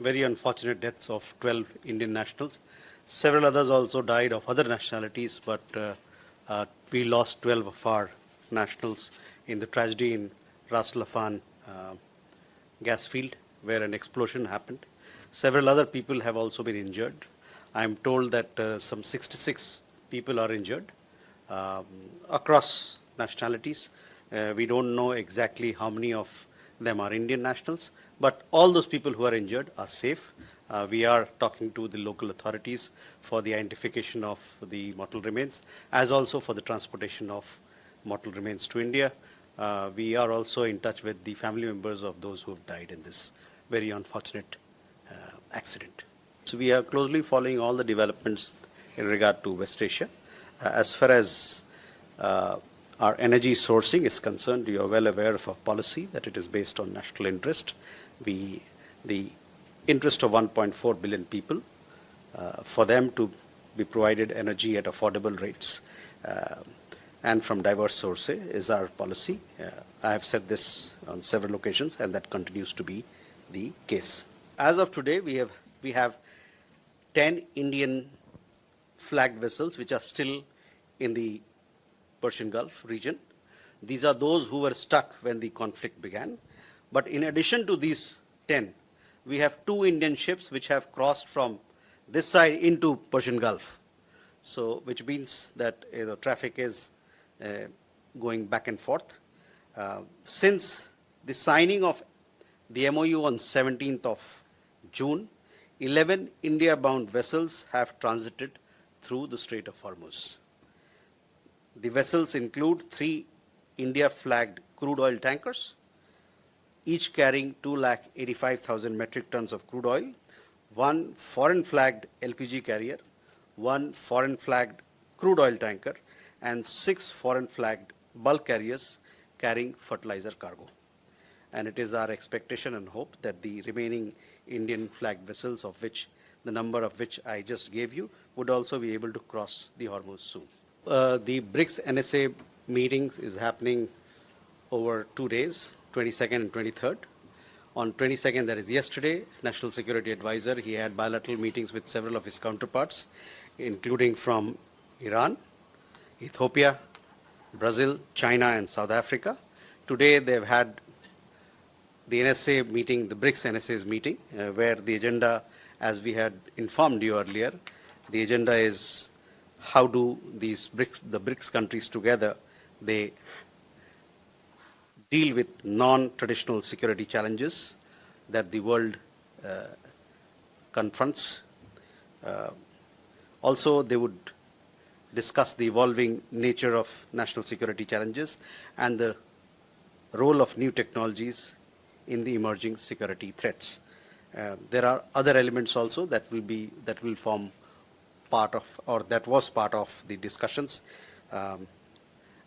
very unfortunate deaths of 12 Indian nationals. Several others also died of other nationalities, but we lost 12 of our nationals in the tragedy in Ras Laffan gas field, where an explosion happened. Several other people have also been injured. I am told that some 66 people are injured across nationalities. We don't know exactly how many of them are Indian nationals, but all those people who are injured are safe. We are talking to the local authorities for the identification of the mortal remains, as also for the transportation of mortal remains to India. We are also in touch with the family members of those who have died in this very unfortunate accident. So we are closely following all the developments in regard to West Asia. As far as our energy sourcing is concerned, you are well aware of our policy that it is based on national interest. The interest of 1.4 billion people, for them to be provided energy at affordable rates and from diverse sources is our policy. I have said this on several occasions, and that continues to be the case. As of today, we have 10 Indian flagged vessels which are still in the Persian Gulf region. These are those who were stuck when the conflict began. But in addition to these 10, we have 2 Indian ships which have crossed from this side into Persian Gulf. So, which means that traffic is going back and forth. Since the signing of the MOU on 17th of June, 11 India-bound vessels have transited through the Strait of Hormuz. The vessels include 3 India-flagged crude oil tankers, each carrying 285,000 metric tons of crude oil, 1 foreign-flagged LPG carrier, 1 foreign-flagged crude oil tanker, and 6 foreign-flagged bulk carriers carrying fertilizer cargo. And it is our expectation and hope that the remaining Indian-flagged vessels, of which the number of which I just gave you, would also be able to cross the Hormuz soon. The BRICS NSA meeting is happening over 2 days, 22nd and 23rd. On 22nd, that is yesterday, National Security Advisor, he had bilateral meetings with several of his counterparts, including from Iran, Ethiopia, Brazil, China, and South Africa. Today, they've had the NSA meeting, the BRICS NSA's meeting, where the agenda, as we had informed you earlier, the agenda is how do the BRICS countries together, they deal with non-traditional security challenges that the world confronts. Also, they would discuss the evolving nature of national security challenges and the role of new technologies in the emerging security threats. There are other elements also that will form part of, or that was part of the discussions.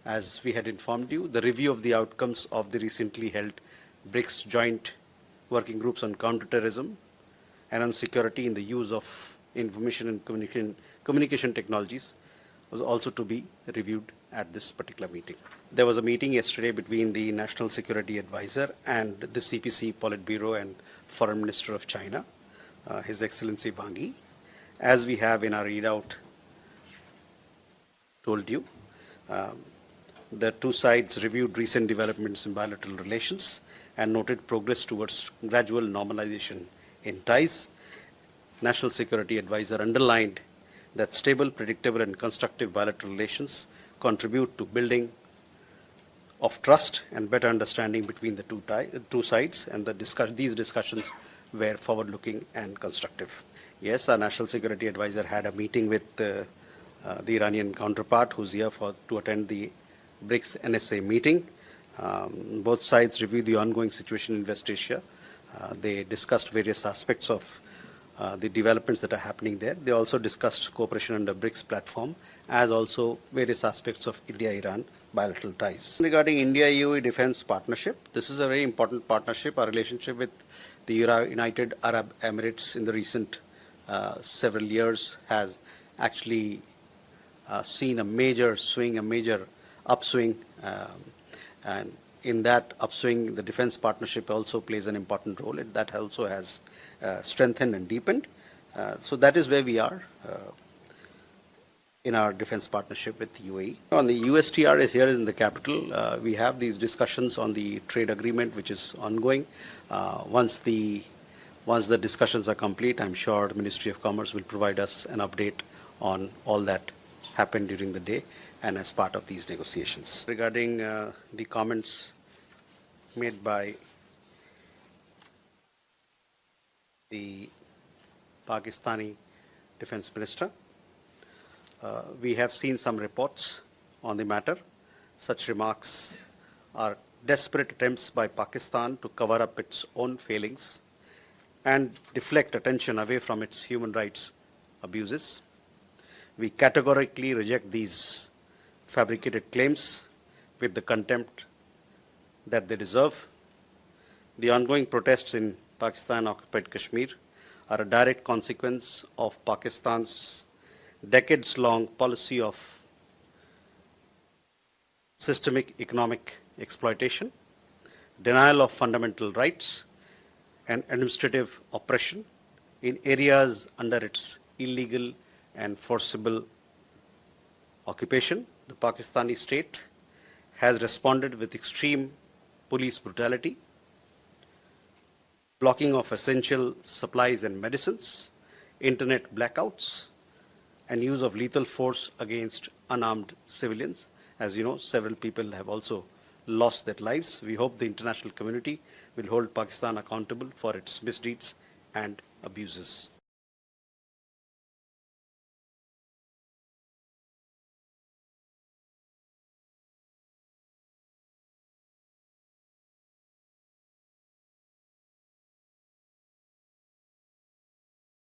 As we had informed you, the review of the outcomes of the recently held BRICS joint working groups on counterterrorism and on security in the use of information and communication technologies was also to be reviewed at this particular meeting. There was a meeting yesterday between the National Security Advisor and the CPC Politburo and Foreign Minister of China, His Excellency Wang Yi. As we have in our readout told you, the 2 sides reviewed recent developments in bilateral relations and noted progress towards gradual normalization in ties. National Security Advisor underlined that stable, predictable, and constructive bilateral relations contribute to building of trust and better understanding between the two sides, and these discussions were forward-looking and constructive. Yes, our National Security Advisor had a meeting with the Iranian counterpart, who's here to attend the BRICS NSA meeting. Both sides reviewed the ongoing situation in West Asia. They discussed various aspects of the developments that are happening there. They also discussed cooperation under BRICS platform, as also various aspects of India-Iran bilateral ties. Regarding India-UAE defense partnership, this is a very important partnership. Our relationship with the United Arab Emirates in the recent several years has actually seen a major swing, a major upswing, and in that upswing, the defense partnership also plays an important role. That also has strengthened and deepened. So that is where we are in our defense partnership with UAE. On the USTR is here in the capital. We have these discussions on the trade agreement, which is ongoing. Once the discussions are complete, I'm sure the Ministry of Commerce will provide us an update on all that happened during the day and as part of these negotiations. Regarding the comments made by the Pakistani Defense Minister, we have seen some reports on the matter. Such remarks are desperate attempts by Pakistan to cover up its own failings and deflect attention away from its human rights abuses. We categorically reject these fabricated claims with the contempt that they deserve. The ongoing protests in Pakistan-occupied Kashmir are a direct consequence of Pakistan's decades-long policy of systemic economic exploitation, denial of fundamental rights, and administrative oppression in areas under its illegal and forcible occupation. The Pakistani state has responded with extreme police brutality, blocking of essential supplies and medicines, internet blackouts, and use of lethal force against unarmed civilians. As you know, several people have also lost their lives. We hope the international community will hold Pakistan accountable for its misdeeds and abuses.